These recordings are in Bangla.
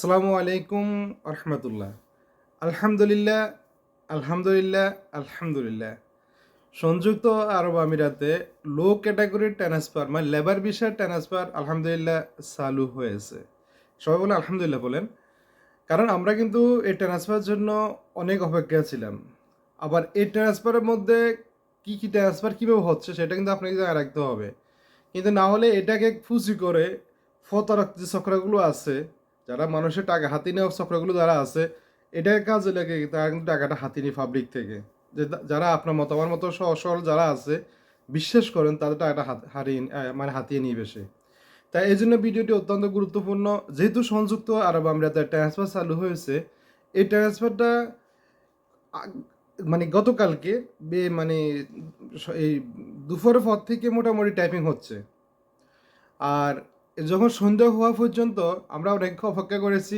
আসসালামু আলাইকুম রহমতুল্লাহ। আলহামদুলিল্লাহ, আলহামদুলিল্লাহ, আলহামদুলিল্লাহ। সংযুক্ত আরব আমিরাতে লো ক্যাটাগরির ট্রান্সফার মানে লেবার ভিসা ট্রান্সফার আলহামদুলিল্লাহ চালু হয়েছে। সবাই বলে আলহামদুলিল্লাহ বলেন। কারণ আমরা কিন্তু এই ট্রান্সফারের জন্য অনেক অপেক্ষা ছিলাম। আবার এই ট্রান্সফারের মধ্যে কী ট্রান্সফার কীভাবে হচ্ছে সেটা কিন্তু আপনাকে জানা রাখতে হবে। কিন্তু না হলে এটাকে ফুসি করে প্রতারক যে চক্রগুলো আছে, যারা মানুষের টাকা হাতিয়ে নেওয়ার চক্রগুলো যারা আছে, এটার কাজে লেগে তারা কিন্তু টাকাটা হাতিয়ে নিয়ে পাবলিক থেকে। যারা আপনার মতো আমার মতো সহজ সরল যারা আছে বিশ্বাস করেন তাদের টাকাটা হাতিয়ে নিয়ে বেশি। তাই এই জন্য ভিডিওটি অত্যন্ত গুরুত্বপূর্ণ। যেহেতু সংযুক্ত আরব আমিরাতে ট্রান্সফার চালু হয়েছে, এই ট্রান্সফারটা মানে গতকালকে মানে এই দুপুরের পর থেকে মোটামুটি টাইপিং হচ্ছে। আর যখন সন্ধ্যা হওয়া পর্যন্ত আমরা অনেক অপেক্ষা করেছি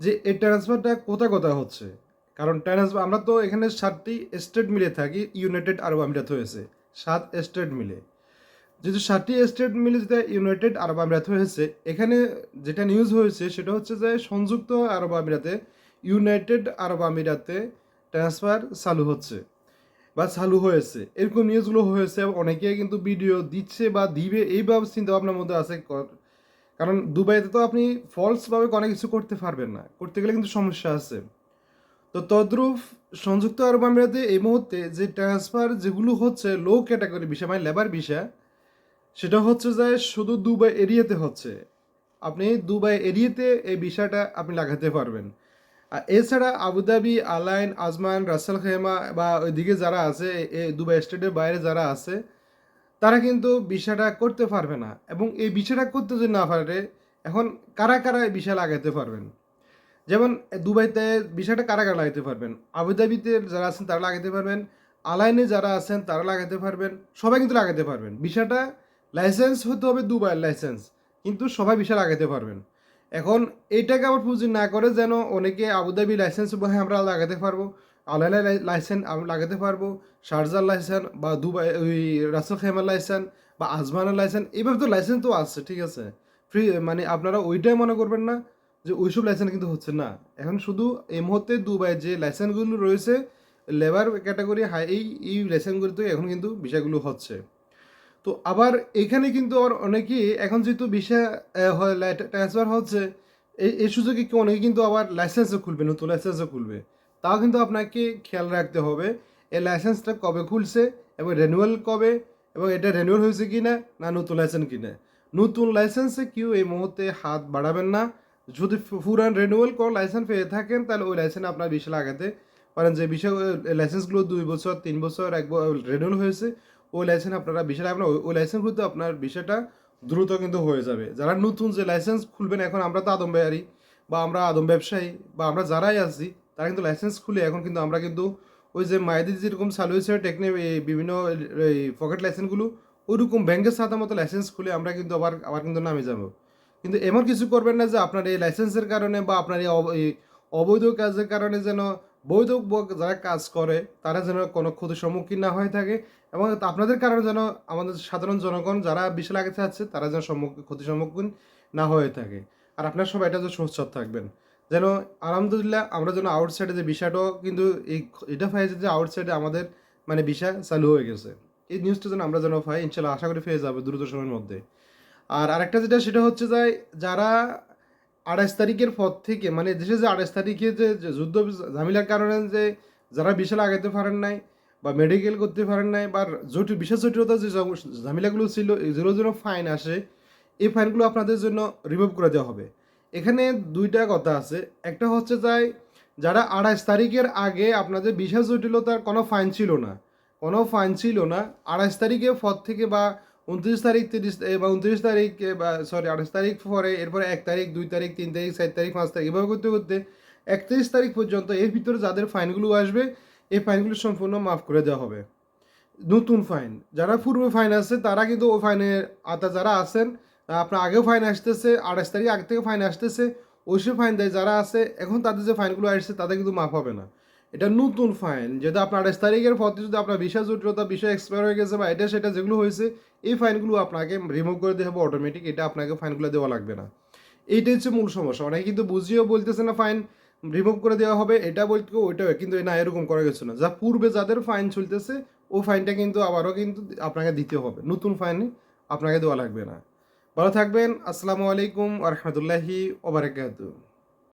যে এই ট্রান্সফারটা কোথায় হচ্ছে। কারণ ট্রান্সফার আমরা তো এখানে 7টি স্টেট মিলে থাকি, ইউনাইটেড আরব আমিরাত হয়েছে 7 স্টেট মিলে। যেহেতু 7টি স্টেট মিলে যেটা ইউনাইটেড আরব আমিরাত হয়েছে, এখানে যেটা নিউজ হয়েছে সেটা হচ্ছে যে সংযুক্ত আরব আমিরাতে ইউনাইটেড আরব আমিরাতে ট্রান্সফার চালু হচ্ছে বা চালু হয়েছে, এরকম নিউজগুলো হয়েছে। অনেকে কিন্তু ভিডিও দিচ্ছে বা দিবে এইভাবে চিন্তা ভাবনার মধ্যে আছে। কারণ দুবাইতে তো আপনি ফলসভাবে অনেক কিছু করতে পারবেন না, করতে গেলে কিন্তু সমস্যা আছে। তো তদ্রূপ সংযুক্ত আরব আমিরাতে এই মুহূর্তে যে ট্রান্সফার যেগুলো হচ্ছে লো ক্যাটাগরি ভিসা মানে লেবার ভিসা, সেটা হচ্ছে যে শুধু দুবাই এরিয়াতে হচ্ছে। আপনি দুবাই এরিয়াতে এই ভিসাটা আপনি লাগাতে পারবেন। আর এছাড়া আবুধাবি, আলাইন, আজমান, রাসেল খেমা বা ওইদিকে যারা আছে, এই দুবাই স্টেটের বাইরে যারা আছে, তারা কিন্তু ভিসাটা করতে পারবে না। এবং এই ভিসাটা করতে যদি না পারে, এখন কারা কারা এই ভিসা লাগাতে পারবেন? যেমন দুবাইতে ভিসাটা কারা কারা লাগাতে পারবেন? আবুধাবিতে যারা আছেন তারা লাগাতে পারবেন, আলাইনে যারা আছেন তারা লাগাতে পারবেন, সবাই কিন্তু লাগাতে পারবেন। ভিসাটা লাইসেন্স হতে হবে দুবাইয়ের লাইসেন্স, কিন্তু সবাই ভিসা লাগাতে পারবেন। এখন এইটাকে আবার পুঁজি না করে যেন অনেকে আবুধাবি লাইসেন্স হ্যাঁ আমরা লাগাতে পারবো, আলাইনের লাইসেন্স আমি লাগাতে পারবো, শারজার লাইসেন্স বা দুবাই ওই রাসেল খেমার লাইসেন্স বা আজমানের লাইসেন্স, এইভাবে তো লাইসেন্স তো আছে, ঠিক আছে। ফ্রি মানে আপনারা ওইটাই মনে করবেন না যে ওইসব লাইসেন্স কিন্তু হচ্ছে না। এখন শুধু এই মুহূর্তে দুবাই যে লাইসেন্সগুলো রয়েছে লেবার ক্যাটাগরি হাই, এই লাইসেন্সগুলোতে এখন কিন্তু বিষয়গুলো হচ্ছে। তো আবার এখানে কিন্তু আবার অনেকেই এখন যেহেতু ভিসা ট্রান্সফার হচ্ছে, এই সুযোগে কি অনেকে কিন্তু আবার লাইসেন্সও খুলবে, নতুন লাইসেন্সও খুলবে। তাও কিন্তু আপনাকে খেয়াল রাখতে হবে এই লাইসেন্সটা কবে খুলছে এবং রেনুয়াল কবে, এবং এটা রেনুয়াল হয়েছে কি না, না নতুন লাইসেন্স কিনা। নতুন লাইসেন্সে কেউ এই মুহূর্তে হাত বাড়াবেন না। যদি পুরান রেনুয়াল কোনো লাইসেন্স পেয়ে থাকেন তাহলে ওই লাইসেন্স আপনার ভিসা লাগাতে পারেন। যে বিষয় লাইসেন্সগুলো 2 বছর 3 বছর একবার রেনুয়াল হয়েছে, ওই লাইসেন্স আপনারা ভিসা লাগবে না, ওই লাইসেন্সগুলোতে আপনার বিষয়টা দ্রুত কিন্তু হয়ে যাবে। যারা নতুন যে লাইসেন্স খুলবেন, এখন আমরা তো আদম ব্যবসায়ী বা আমরা আদম ব্যবসায়ী বা আমরা যারাই আছি, তারা কিন্তু লাইসেন্স খুলে এখন কিন্তু আমরা কিন্তু ওই যে মায়েদের যেরকম চালু হয়েছে টেকনিক বিভিন্ন এই পকেট লাইসেন্সগুলো, ওইরকম ব্যাংকের সাথে মতো লাইসেন্স খুলে আমরা কিন্তু আবার আবার কিন্তু নামে যাবো। কিন্তু এমন কিছু করবেন না যে আপনার এই লাইসেন্সের কারণে বা আপনার এই অবৈধ কাজের কারণে যেন বৈধ যারা কাজ করে তারা যেন কোনো ক্ষতির সম্মুখীন না হয়ে থাকে, এবং আপনাদের কারণে যেন আমাদের সাধারণ জনগণ যারা বিশাল আগে চাচ্ছে তারা যেন ক্ষতির সম্মুখীন না হয়ে থাকে। আর আপনার সবাই এটা যেন সোচ্চার থাকবেন যেন আলহামদুলিল্লাহ আমরা যেন আউটসাইডে যে বিষয়টাও কিন্তু এটা পাইছে যে আউটসাইডে আমাদের মানে ভিসা চালু হয়ে গেছে। এই নিউজটা যেন আমরা যেন পাই, ইনশাল্লাহ আশা করি পেয়ে যাবে দ্রুত সময়ের মধ্যে। আর আরেকটা যেটা সেটা হচ্ছে যে যারা 28 তারিখের পর থেকে মানে দেশে যে 28 তারিখে যে যুদ্ধ ঝামেলার কারণে যে যারা ভিসা লাগাতে পারেন নাই বা মেডিকেল করতে পারেন নাই বা বিশেষ জটিলতা যে ঝামেলাগুলো ছিল, এগুলোর জন্য ফাইন আসে, এই ফাইনগুলো আপনাদের জন্য রিমুভ করে দেওয়া হবে। এখানে দুইটা কথা আছে। একটা হচ্ছে যারা 28 তারিখের আগে আপনাদের বিশেষ জটিলতার কোনো ফাইন ছিল না, কোনো ফাইন ছিল না, 28 তারিখের পর থেকে বা 29 তারিখ 30 বা 29 তারিখ বা সরি 28 তারিখ পরে এরপরে 1 তারিখ 2 তারিখ 3 তারিখ 4 তারিখ 5 তারিখ এভাবে করতে করতে 31 তারিখ পর্যন্ত এর ভিতরে যাদের ফাইনগুলো আসবে এই ফাইনগুলো সম্পূর্ণ মাফ করে দেওয়া হবে। নতুন ফাইন যারা পূর্বে ফাইন আছে তারা কিন্তু ওই ফাইনের যারা আছেন, আপনার আগেও ফাইন আসতেছে, 28 তারিখ আগে থেকে ফাইন আসতেছে, ওইসব ফাইন দেয় যারা আছে এখন তাদের যে ফাইনগুলো আসছে তাদের কিন্তু মাফ হবে না। এটা নতুন ফাইন, যেটা আপনার 28 তারিখের পর যদি আপনার ভিসা জটিলতা বিষয় এক্সপায়ার হয়ে গেছে বা এটা সেটা যেগুলো হয়েছে, এই ফাইনগুলো আপনাকে রিমুভ করে দেওয়া হবে অটোমেটিক, এটা আপনাকে ফাইনগুলো দেওয়া লাগবে না। এইটাই হচ্ছে মূল সমস্যা। অনেকে কিন্তু বুঝিয়েও বলতেছে না ফাইন রিমুভ করে দেওয়া হবে, এটা বলতে ওইটা, কিন্তু না, এরকম করা গেছে না। যা পূর্বে যাদের ফাইন চলতেছে ও ফাইনটা কিন্তু আবারও কিন্তু আপনাকে দিতে হবে, নতুন ফাইন আপনাকে দেওয়া লাগবে না। ভালো থাকবেন। আসসালামু আলাইকুম ওয়া রাহমাতুল্লাহি ওয়া বারাকাতুহু।